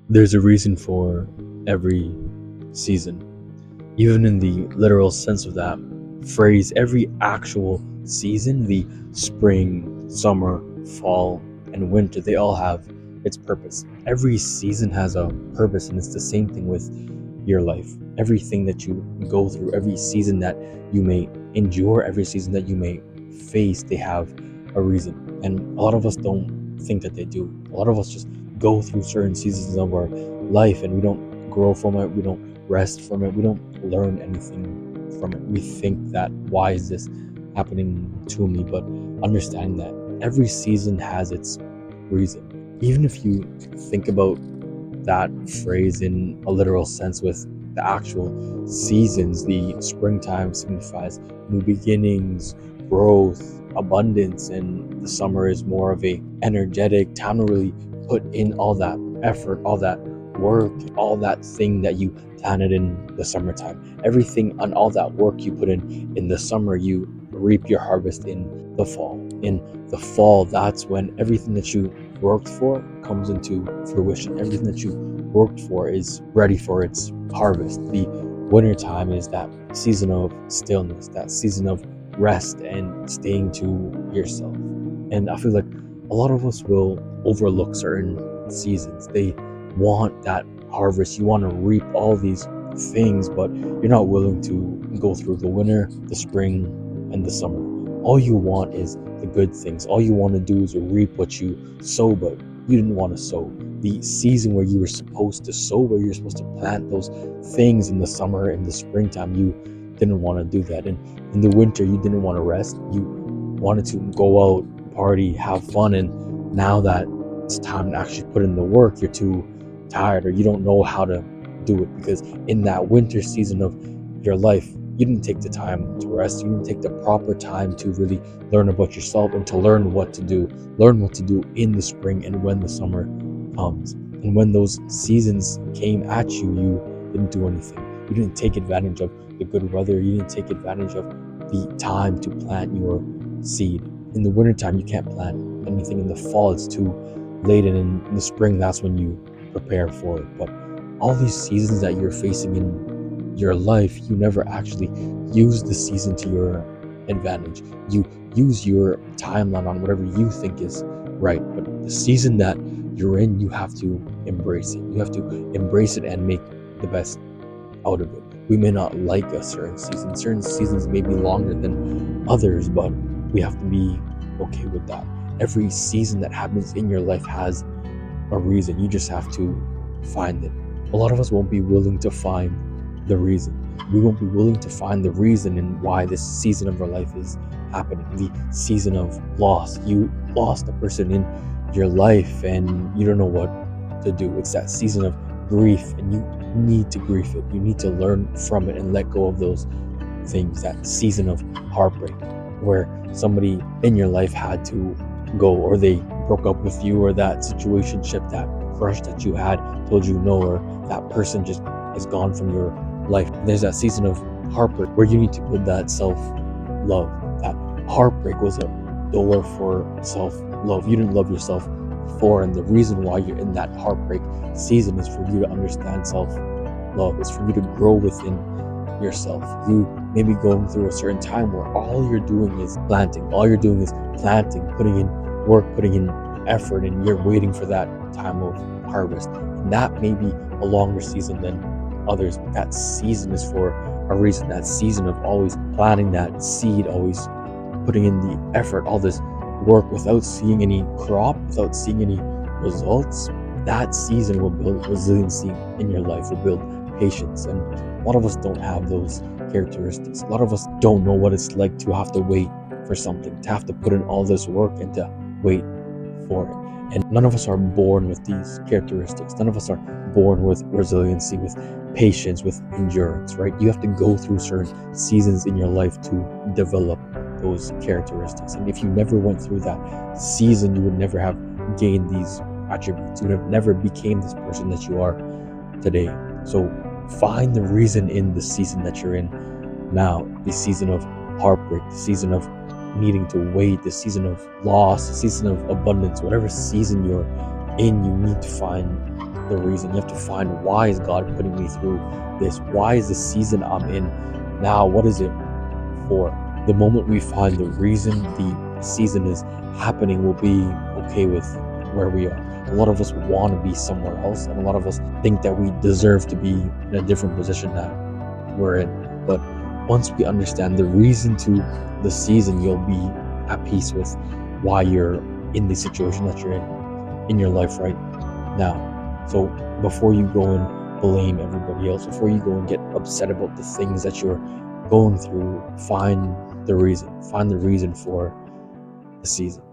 There's a reason for every season, even in the literal sense of that phrase. Every actual season, the spring, summer, fall, and winter, they all have its purpose. Every season has a purpose, and it's the same thing with your life. Everything that you go through, every season that you may endure, every season that you may face, they have a reason. And a lot of us don't think that they do. A lot of us just go through certain seasons of our life and we don't grow from it, we don't rest from it, we don't learn anything from it. We think that, why is this happening to me? But understanding that every season has its reason. Even if you think about that phrase in a literal sense with the actual seasons, the springtime signifies new beginnings, growth, abundance, and the summer is more of a energetic time to really put in all that effort, all that work, all that thing that you planted in the summertime. Everything and all that work you put in the summer, you reap your harvest in the fall. In the fall, that's when everything that you worked for comes into fruition. Everything that you worked for is ready for its harvest. The winter time is that season of stillness, that season of rest and staying to yourself. And I feel like a lot of us will overlook certain seasons. They want that harvest. You want to reap all these things, but you're not willing to go through the winter, the spring, and the summer. All you want is the good things. All you want to do is reap what you sow, but you didn't want to sow. The season where you were supposed to sow, where you're supposed to plant those things in the summer and the springtime, you didn't want to do that. And in the winter, you didn't want to rest. You wanted to go out, party, have fun. And now that it's time to actually put in the work, you're too tired or you don't know how to do it, because in that winter season of your life, you didn't take the time to rest. You didn't take the proper time to really learn about yourself and to learn what to do. Learn what to do in the spring and when the summer comes. And when those seasons came at you, you didn't do anything. You didn't take advantage of the good weather. You didn't take advantage of the time to plant your seed. In the wintertime, you can't plant anything. In the fall, it's too late. And in the spring, that's when you prepare for it. But all these seasons that you're facing in your life, you never actually use the season to your advantage. You use your timeline on whatever you think is right. But the season that you're in, you have to embrace it. You have to embrace it and make the best out of it. We may not like a certain season. Certain seasons may be longer than others, but we have to be okay with that. Every season that happens in your life has a reason. You just have to find it. A lot of us won't be willing to find the reason. We won't be willing to find the reason in why this season of our life is happening. The season of loss. You lost a person in your life and you don't know what to do. It's that season of grief, and you need to grieve it. You need to learn from it and let go of those things. That season of heartbreak where somebody in your life had to go, or they broke up with you, or that situationship, that crush that you had told you no, or that person just is gone from your life. There's that season of heartbreak where you need to build that self-love. That heartbreak was a door for self-love. You didn't love yourself before, and the reason why you're in that heartbreak season is for you to understand self-love. It's for you to grow within yourself. You may be going through a certain time where all you're doing is planting. All you're doing is planting, putting in work, putting in effort, and you're waiting for that time of harvest. And that may be a longer season than others, but that season is for a reason. That season of always planting that seed, always putting in the effort, all this work without seeing any crop, without seeing any results, that season will build resiliency in your life, will build patience. And a lot of us don't have those characteristics. A lot of us don't know what it's like to have to wait for something, to have to put in all this work and to wait for it. And none of us are born with these characteristics. None of us are born with resiliency, with patience, with endurance, right? You have to go through certain seasons in your life to develop those characteristics. And if you never went through that season, you would never have gained these attributes. You would have never became this person that you are today. So find the reason in the season that you're in now, the season of heartbreak, the season of needing to wait, the season of loss, the season of abundance, whatever season you're in, you need to find the reason. You have to find, why is God putting me through this? Why is the season I'm in now? What is it for? The moment we find the reason the season is happening, we'll be okay with where we are. A lot of us want to be somewhere else, and a lot of us think that we deserve to be in a different position that we're in. But once we understand the reason to the season, you'll be at peace with why you're in the situation that you're in your life right now. So before you go and blame everybody else, before you go and get upset about the things that you're going through, find the reason for the season.